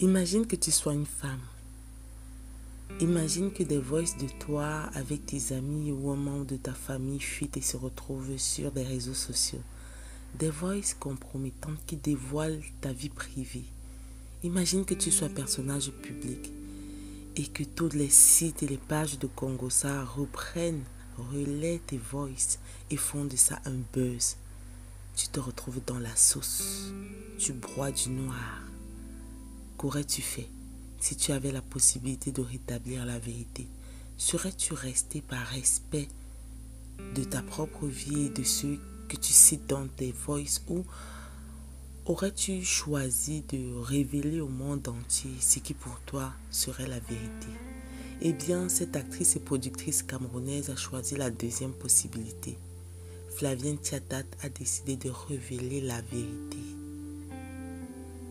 Imagine que tu sois une femme. Imagine que des voices de toi avec tes amis ou un membre de ta famille fuitent et se retrouvent sur des réseaux sociaux. Des voices compromettantes qui dévoilent ta vie privée. Imagine que tu sois personnage public et que tous les sites et les pages de Congosa relaient tes voices et font de ça un buzz. Tu te retrouves dans la sauce. Tu broies du noir. Qu'aurais-tu fait si tu avais la possibilité de rétablir la vérité? Serais-tu resté par respect de ta propre vie et de ceux que tu cites dans tes voices, ou aurais-tu choisi de révéler au monde entier ce qui pour toi serait la vérité? Eh bien, cette actrice et productrice camerounaise a choisi la deuxième possibilité. Flavienne Tiatat a décidé de révéler la vérité.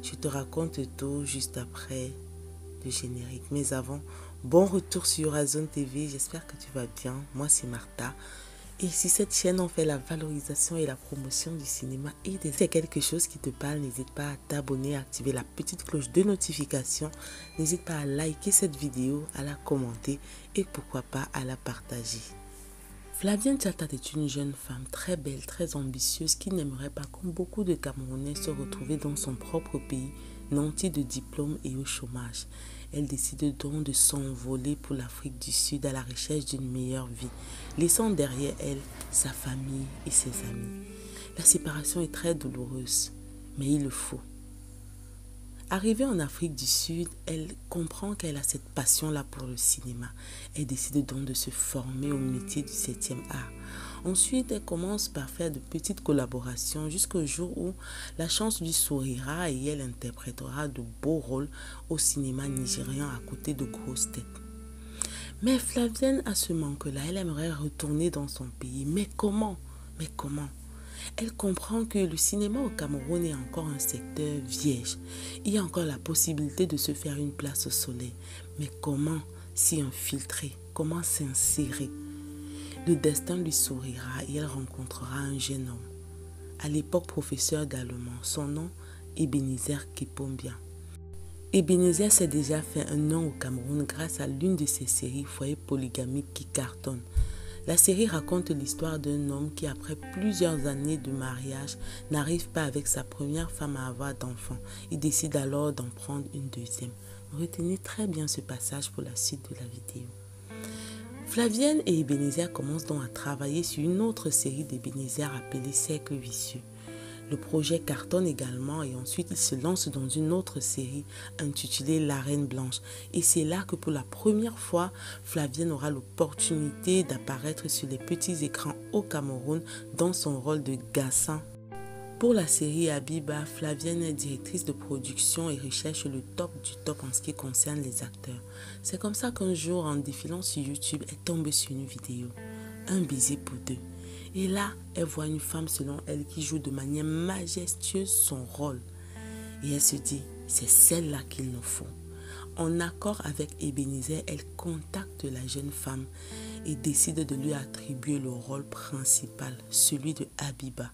Je te raconte tout juste après le générique. Mais avant, bon retour sur Azone TV. J'espère que tu vas bien. Moi, c'est Martha. Et si cette chaîne en fait la valorisation et la promotion du cinéma et c'est quelque chose qui te parle, n'hésite pas à t'abonner, à activer la petite cloche de notification. N'hésite pas à liker cette vidéo, à la commenter et pourquoi pas à la partager. Flavienne Tiatat est une jeune femme très belle, très ambitieuse qui n'aimerait pas, comme beaucoup de Camerounais, se retrouver dans son propre pays, nantie de diplômes et au chômage. Elle décide donc de s'envoler pour l'Afrique du Sud à la recherche d'une meilleure vie, laissant derrière elle sa famille et ses amis. La séparation est très douloureuse, mais il le faut. Arrivée en Afrique du Sud, elle comprend qu'elle a cette passion-là pour le cinéma. Elle décide donc de se former au métier du 7e art. Ensuite, elle commence par faire de petites collaborations jusqu'au jour où la chance lui sourira et elle interprétera de beaux rôles au cinéma nigérian à côté de grosses têtes. Mais Flavienne a ce manque-là. Elle aimerait retourner dans son pays. Mais comment? Elle comprend que le cinéma au Cameroun est encore un secteur vierge. Il y a encore la possibilité de se faire une place au soleil. Mais comment s'y infiltrer? Comment s'insérer? Le destin lui sourira et elle rencontrera un jeune homme. À l'époque professeur d'allemand, son nom Ebenezer Kipombia. Ebenezer s'est déjà fait un nom au Cameroun grâce à l'une de ses séries Foyer polygamique qui cartonne. La série raconte l'histoire d'un homme qui, après plusieurs années de mariage, n'arrive pas avec sa première femme à avoir d'enfants. Il décide alors d'en prendre une deuxième. Retenez très bien ce passage pour la suite de la vidéo. Flavienne et Ebenezer commencent donc à travailler sur une autre série d'Ebenezer appelée Cercle vicieux. Le projet cartonne également et ensuite il se lance dans une autre série intitulée La Reine Blanche. Et c'est là que pour la première fois, Flavienne aura l'opportunité d'apparaître sur les petits écrans au Cameroun dans son rôle de Gassin. Pour la série Abiba, Flavienne est directrice de production et recherche le top du top en ce qui concerne les acteurs. C'est comme ça qu'un jour, en défilant sur YouTube, elle tombe sur une vidéo. Un baiser pour deux. Et là, elle voit une femme selon elle qui joue de manière majestueuse son rôle. Et elle se dit, c'est celle-là qu'il nous faut. En accord avec Ebenezer, elle contacte la jeune femme et décide de lui attribuer le rôle principal, celui de Abiba.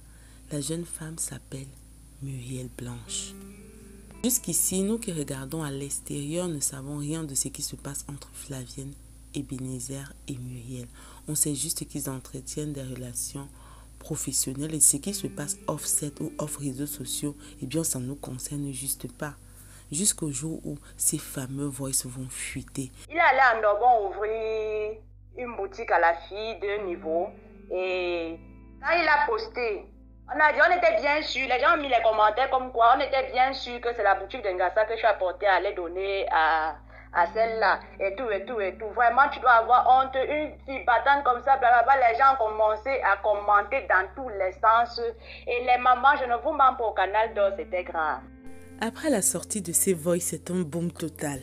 La jeune femme s'appelle Muriel Blanche. Jusqu'ici, nous qui regardons à l'extérieur ne savons rien de ce qui se passe entre Flavienne, Ebenezer et Muriel. On sait juste qu'ils entretiennent des relations professionnelles et ce qui se passe off-set ou off-réseaux sociaux, eh bien ça ne nous concerne juste pas. Jusqu'au jour où ces fameux voices vont fuiter. Il est allé à Nobon ouvrir une boutique à la fille de niveau et quand il a posté, on a dit, on était bien sûr, les gens ont mis les commentaires comme quoi, on était bien sûr que c'est la boutique d'Engassa que je suis apportée à les donner à celle-là, et tout. Vraiment, tu dois avoir honte, une fille battante comme ça, blablabla. Les gens ont commencé à commenter dans tous les sens. Et les mamans, je ne vous mens pas, au canal d'or, c'était grave. Après la sortie de ces voix, c'est un boom total.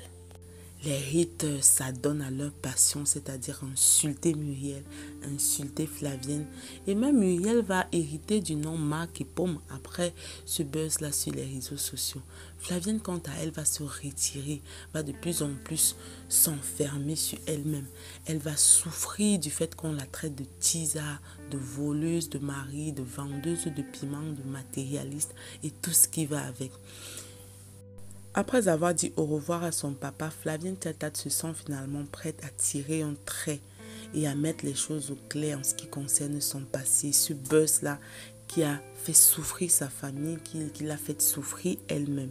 Les haters s'adonnent à leur passion, c'est-à-dire insulter Muriel, insulter Flavienne. Et même Muriel va hériter du nom Marc et Pomme après ce buzz-là sur les réseaux sociaux. Flavienne, quant à elle, va se retirer, va de plus en plus s'enfermer sur elle-même. Elle va souffrir du fait qu'on la traite de tisa, de voleuse, de mari, de vendeuse de piment, de matérialiste et tout ce qui va avec. Après avoir dit au revoir à son papa, Flavienne Tchatat se sent finalement prête à tirer un trait et à mettre les choses au clair en ce qui concerne son passé. Ce buzz-là qui a fait souffrir sa famille, qui l'a fait souffrir elle-même.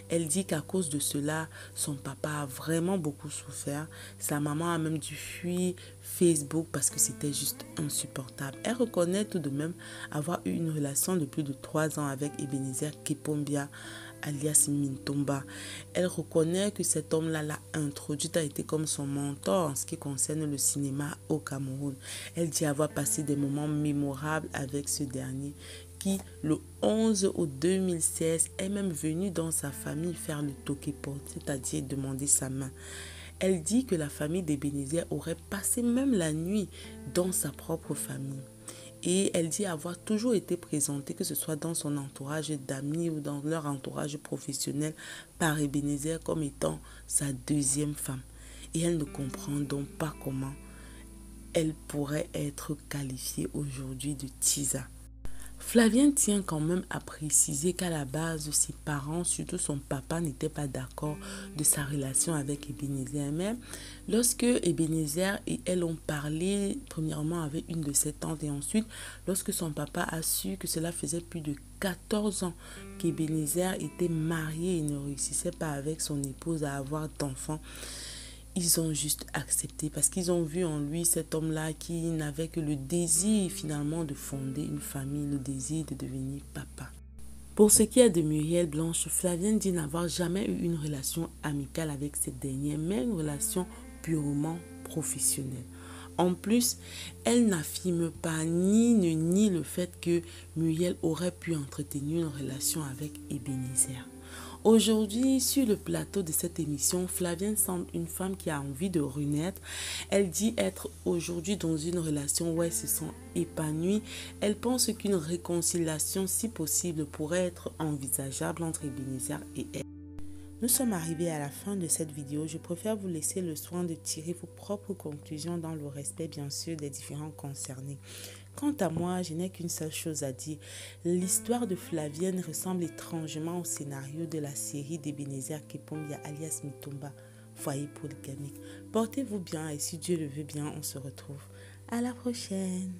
Elle dit qu'à cause de cela, son papa a vraiment beaucoup souffert. Sa maman a même dû fuir Facebook parce que c'était juste insupportable. Elle reconnaît tout de même avoir eu une relation de plus de 3 ans avec Ebenezer Kepombia, alias Mintomba. Elle reconnaît que cet homme-là l'a introduite, a été comme son mentor en ce qui concerne le cinéma au Cameroun. Elle dit avoir passé des moments mémorables avec ce dernier qui, le 11 août 2016, est même venu dans sa famille faire le toké-porte, c'est-à-dire demander sa main. Elle dit que la famille d'Ebenezer aurait passé même la nuit dans sa propre famille. Et elle dit avoir toujours été présentée, que ce soit dans son entourage d'amis ou dans leur entourage professionnel, par Ebenezer comme étant sa deuxième femme. Et elle ne comprend donc pas comment elle pourrait être qualifiée aujourd'hui de Tisa. Flavienne tient quand même à préciser qu'à la base, ses parents, surtout son papa, n'étaient pas d'accord de sa relation avec Ebenezer. Mais lorsque Ebenezer et elle ont parlé, premièrement avec une de ses tantes et ensuite, lorsque son papa a su que cela faisait plus de 14 ans qu'Ebenezer était marié et ne réussissait pas avec son épouse à avoir d'enfants, ils ont juste accepté parce qu'ils ont vu en lui cet homme-là qui n'avait que le désir finalement de fonder une famille, le désir de devenir papa. Pour ce qui est de Muriel Blanche, Flavienne dit n'avoir jamais eu une relation amicale avec cette dernière, mais une relation purement professionnelle. En plus, elle n'affirme pas ni ne nie le fait que Muriel aurait pu entretenir une relation avec Ebenezer. Aujourd'hui, sur le plateau de cette émission, Flavienne semble une femme qui a envie de renaître. Elle dit être aujourd'hui dans une relation où elle se sent épanouie. Elle pense qu'une réconciliation, si possible, pourrait être envisageable entre Ebenezer et elle. Nous sommes arrivés à la fin de cette vidéo. Je préfère vous laisser le soin de tirer vos propres conclusions dans le respect, bien sûr, des différents concernés. Quant à moi, je n'ai qu'une seule chose à dire. L'histoire de Flavienne ressemble étrangement au scénario de la série d'Ebenezer Kepombia alias Mintomba, foyer polygamique. Portez-vous bien et si Dieu le veut bien, on se retrouve. À la prochaine.